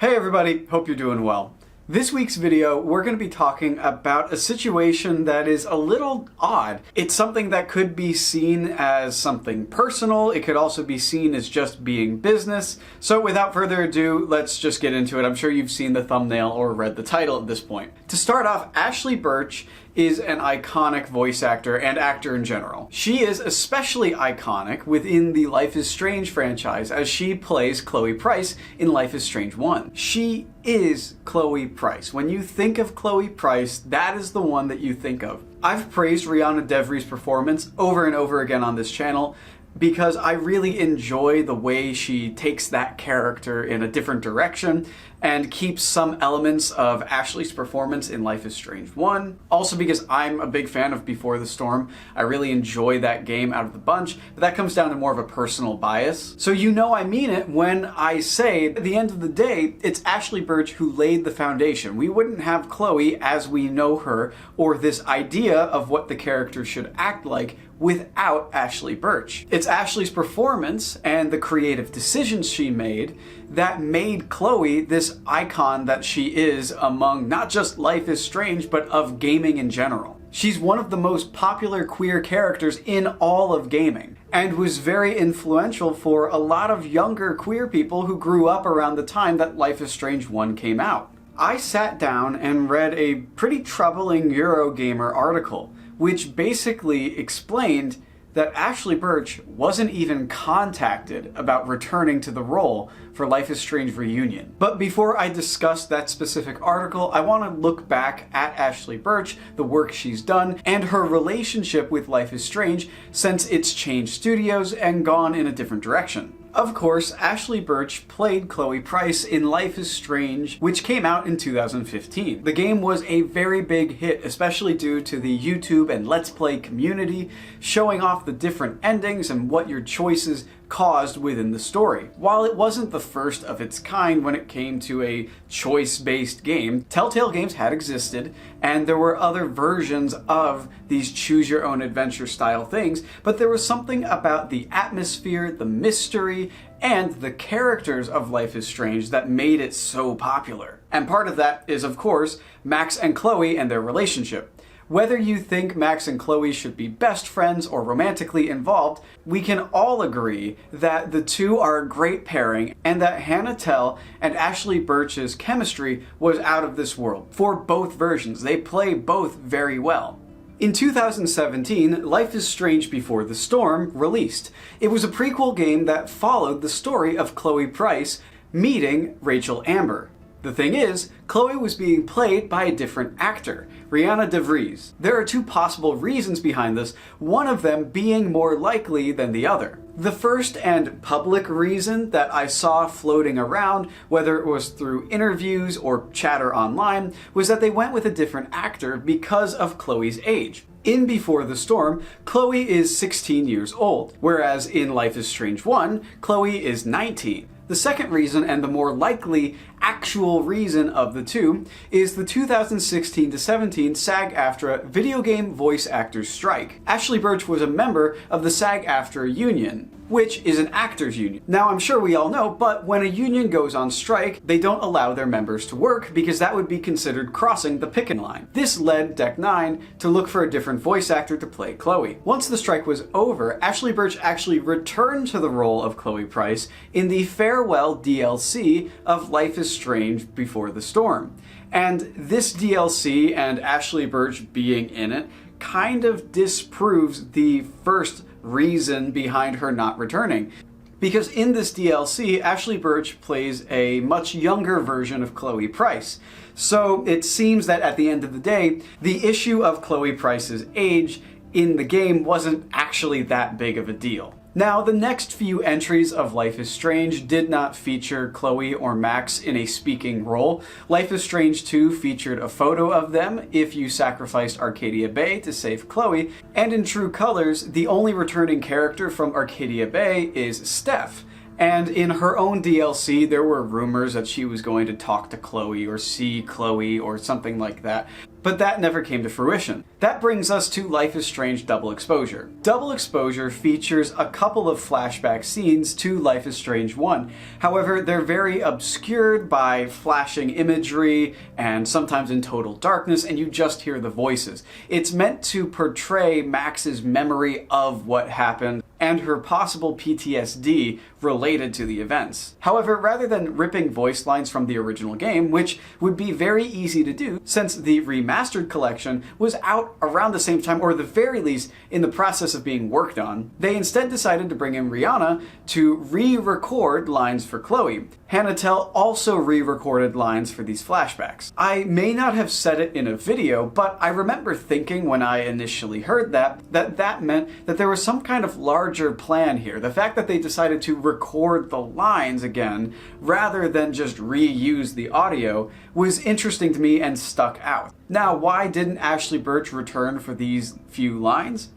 Hey everybody, hope you're doing well. This week's video, we're going to be talking about a situation that is a little odd. It's something that could be seen as something personal. It could also be seen as just being business. So without further ado, let's just get into it. I'm sure you've seen the thumbnail or read the title at this point. To start off, Ashly Burch is an iconic voice actor and actor in general. She is especially iconic within the Life is Strange franchise as she plays Chloe Price in Life is Strange 1. She is Chloe Price. When you think of Chloe Price, that is the one that you think of. I've praised Rihanna DeVries' performance over and over again on this channel because I really enjoy the way she takes that character in a different direction and keeps some elements of Ashly's performance in Life is Strange 1. Also because I'm a big fan of Before the Storm. I really enjoy that game out of the bunch, but that comes down to more of a personal bias. So you know I mean it when I say, at the end of the day, it's Ashly Burch who laid the foundation. We wouldn't have Chloe as we know her, or this idea of what the character should act like, without Ashly Burch. It's Ashly's performance and the creative decisions she made that made Chloe this icon that she is among not just Life is Strange, but of gaming in general. She's one of the most popular queer characters in all of gaming, and was very influential for a lot of younger queer people who grew up around the time that Life is Strange 1 came out. I sat down and read a pretty troubling Eurogamer article, which basically explained that Ashly Burch wasn't even contacted about returning to the role for Life is Strange Reunion. But before I discuss that specific article, I want to look back at Ashly Burch, the work she's done, and her relationship with Life is Strange since it's changed studios and gone in a different direction. Of course, Ashly Burch played Chloe Price in Life is Strange, which came out in 2015. The game was a very big hit, especially due to the YouTube and Let's Play community showing off the different endings and what your choices caused within the story. While it wasn't the first of its kind when it came to a choice-based game, Telltale games had existed, and there were other versions of these choose-your-own-adventure style things, but there was something about the atmosphere, the mystery, and the characters of Life is Strange that made it so popular. And part of that is, of course, Max and Chloe and their relationship. Whether you think Max and Chloe should be best friends or romantically involved, we can all agree that the two are a great pairing and that Hannah Telle and Ashly Burch's chemistry was out of this world. For both versions, they play both very well. In 2017, Life is Strange Before the Storm released. It was a prequel game that followed the story of Chloe Price meeting Rachel Amber. The thing is, Chloe was being played by a different actor, Rihanna DeVries. There are two possible reasons behind this, one of them being more likely than the other. The first and public reason that I saw floating around, whether it was through interviews or chatter online, was that they went with a different actor because of Chloe's age. In Before the Storm, Chloe is 16 years old, whereas in Life is Strange 1, Chloe is 19. The second reason, and the more likely actual reason of the two, is the 2016-17 SAG-AFTRA Video Game Voice Actors Strike. Ashly Burch was a member of the SAG-AFTRA union, which is an actors union. Now, I'm sure we all know, but when a union goes on strike, they don't allow their members to work because that would be considered crossing the picket line. This led Deck 9 to look for a different voice actor to play Chloe. Once the strike was over, Ashly Burch actually returned to the role of Chloe Price in the farewell DLC of Life is Strange Before the Storm. And this DLC and Ashly Burch being in it kind of disproves the first reason behind her not returning. Because in this DLC, Ashly Burch plays a much younger version of Chloe Price. So it seems that at the end of the day, the issue of Chloe Price's age in the game wasn't actually that big of a deal. Now, the next few entries of Life is Strange did not feature Chloe or Max in a speaking role. Life is Strange 2 featured a photo of them if you sacrificed Arcadia Bay to save Chloe, and in True Colors, the only returning character from Arcadia Bay is Steph. And in her own DLC, there were rumors that she was going to talk to Chloe or see Chloe or something like that. But that never came to fruition. That brings us to Life is Strange Double Exposure. Double Exposure features a couple of flashback scenes to Life is Strange 1. However, they're very obscured by flashing imagery and sometimes in total darkness, and you just hear the voices. It's meant to portray Max's memory of what happened and her possible PTSD related to the events. However, rather than ripping voice lines from the original game, which would be very easy to do since the remastered collection was out around the same time, or at the very least in the process of being worked on, they instead decided to bring in Rihanna to re-record lines for Chloe. Hannah Tell also re-recorded lines for these flashbacks. I may not have said it in a video, but I remember thinking when I initially heard that meant that there was some kind of larger plan here. The fact that they decided to record the lines again rather than just reuse the audio was interesting to me and stuck out. Now, why didn't Ashley Burch return for these few lines?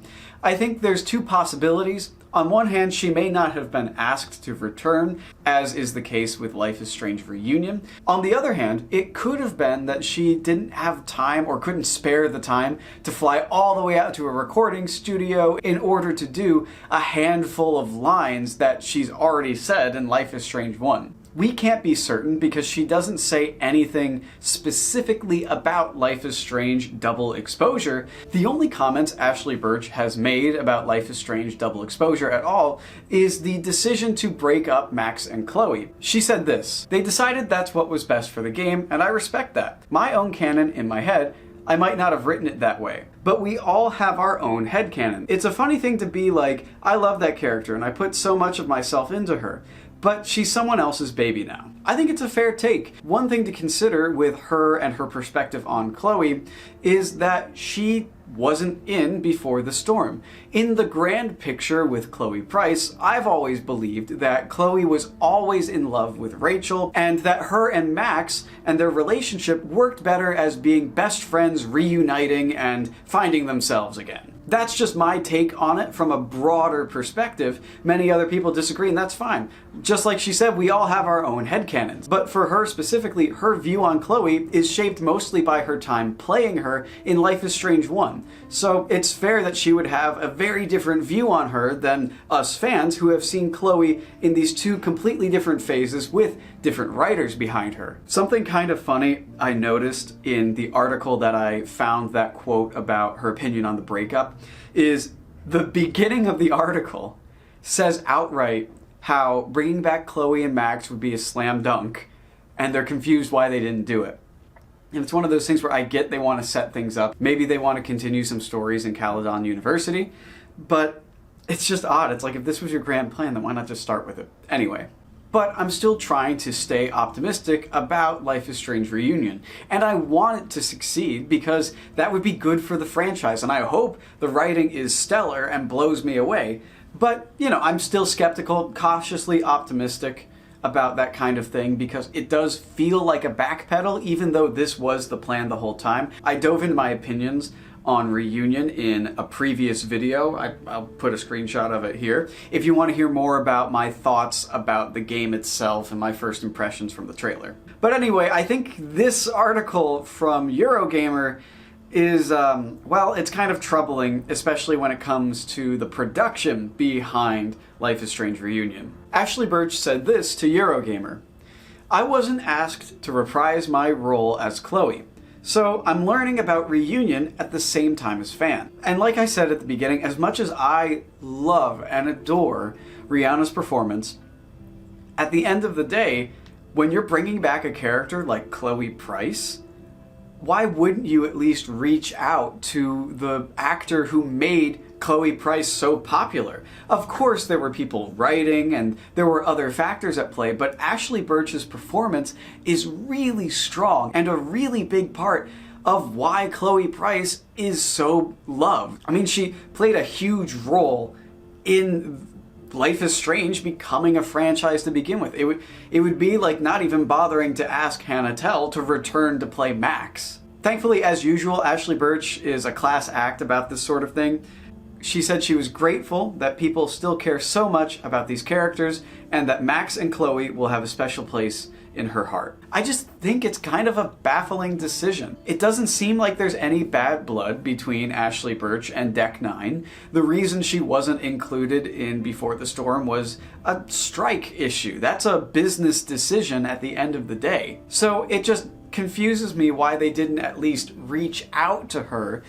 I think there's two possibilities. On one hand, she may not have been asked to return, as is the case with Life is Strange Reunion. On the other hand, it could have been that she didn't have time or couldn't spare the time to fly all the way out to a recording studio in order to do a handful of lines that she's already said in Life is Strange 1. We can't be certain because she doesn't say anything specifically about Life is Strange Double Exposure. The only comments Ashley Burch has made about Life is Strange Double Exposure at all is the decision to break up Max and Chloe. She said this: "They decided that's what was best for the game, and I respect that. My own canon in my head, I might not have written it that way. But we all have our own headcanon. It's a funny thing to be like, I love that character and I put so much of myself into her, but she's someone else's baby now." I think it's a fair take. One thing to consider with her and her perspective on Chloe is that she wasn't in before the storm. In the grand picture with Chloe Price, I've always believed that Chloe was always in love with Rachel, and that her and Max and their relationship worked better as being best friends reuniting and finding themselves again. That's just my take on it from a broader perspective. Many other people disagree, and that's fine. Just like she said, we all have our own headcanons. But for her specifically, her view on Chloe is shaped mostly by her time playing her in Life is Strange 1. So it's fair that she would have a very different view on her than us fans who have seen Chloe in these two completely different phases with different writers behind her. Something kind of funny I noticed in the article that I found that quote about her opinion on the breakup is the beginning of the article says outright how bringing back Chloe and Max would be a slam dunk, and they're confused why they didn't do it. And it's one of those things where I get they want to set things up. Maybe they want to continue some stories in Caledon University, but it's just odd. It's like, if this was your grand plan, then why not just start with it? Anyway. But I'm still trying to stay optimistic about Life is Strange Reunion. And I want it to succeed because that would be good for the franchise. And I hope the writing is stellar and blows me away. But, you know, I'm still skeptical, cautiously optimistic about that kind of thing because it does feel like a backpedal, even though this was the plan the whole time. I dove into my opinions on Reunion in a previous video. I'll put a screenshot of it here if you want to hear more about my thoughts about the game itself and my first impressions from the trailer. But anyway, I think this article from Eurogamer is, well, it's kind of troubling, especially when it comes to the production behind Life is Strange Reunion. Ashley Burch said this to Eurogamer: "I wasn't asked to reprise my role as Chloe. So I'm learning about Reunion at the same time as fan. And like I said at the beginning, as much as I love and adore Rihanna's performance, at the end of the day, when you're bringing back a character like Chloe Price, why wouldn't you at least reach out to the actor who made Chloe Price so popular? Of course there were people writing and there were other factors at play, but Ashley Burch's performance is really strong and a really big part of why Chloe Price is so loved. I mean, she played a huge role in Life is Strange becoming a franchise to begin with. It would be like not even bothering to ask Hannah Tell to return to play Max. Thankfully, as usual, Ashley Burch is a class act about this sort of thing. She said she was grateful that people still care so much about these characters and that Max and Chloe will have a special place in her heart. I just think it's kind of a baffling decision. It doesn't seem like there's any bad blood between Ashley Burch and Deck 9. The reason she wasn't included in Before the Storm was a strike issue. That's a business decision at the end of the day. So it just confuses me why they didn't at least reach out to her,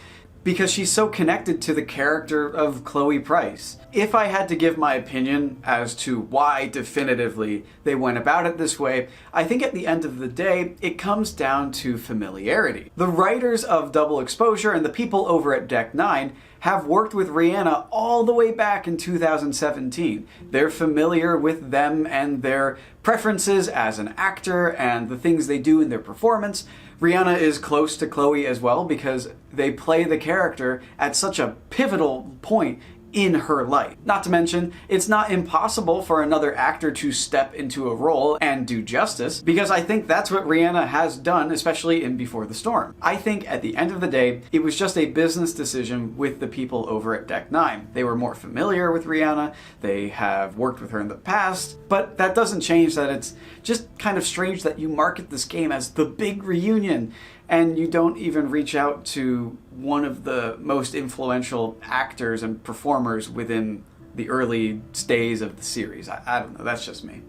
because she's so connected to the character of Chloe Price. If I had to give my opinion as to why definitively they went about it this way, I think at the end of the day, it comes down to familiarity. The writers of Double Exposure and the people over at Deck 9 have worked with Rihanna all the way back in 2017. They're familiar with them and their preferences as an actor and the things they do in their performance. Rihanna is close to Chloe as well because they play the character at such a pivotal point in her life. Not to mention, it's not impossible for another actor to step into a role and do justice, because I think that's what Rihanna has done, especially in Before the Storm. I think at the end of the day, it was just a business decision with the people over at Deck 9. They were more familiar with Rihanna, they have worked with her in the past, but that doesn't change that it's just kind of strange that you market this game as the big reunion and you don't even reach out to one of the most influential actors and performers within the early days of the series. I don't know, that's just me.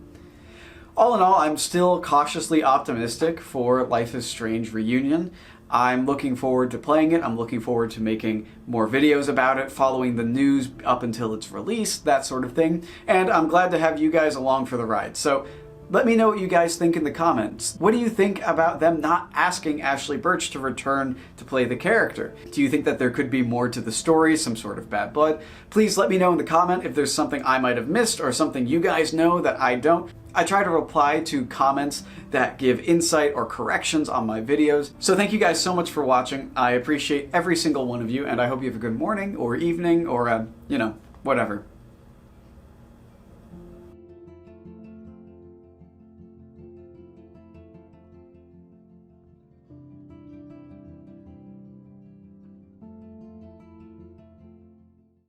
All in all, I'm still cautiously optimistic for Life is Strange Reunion. I'm looking forward to playing it, I'm looking forward to making more videos about it, following the news up until its release, that sort of thing, and I'm glad to have you guys along for the ride. So let me know what you guys think in the comments. What do you think about them not asking Ashley Burch to return to play the character? Do you think that there could be more to the story, some sort of bad blood? Please let me know in the comment if there's something I might have missed or something you guys know that I don't. I try to reply to comments that give insight or corrections on my videos. So thank you guys so much for watching. I appreciate every single one of you, and I hope you have a good morning or evening or, whatever.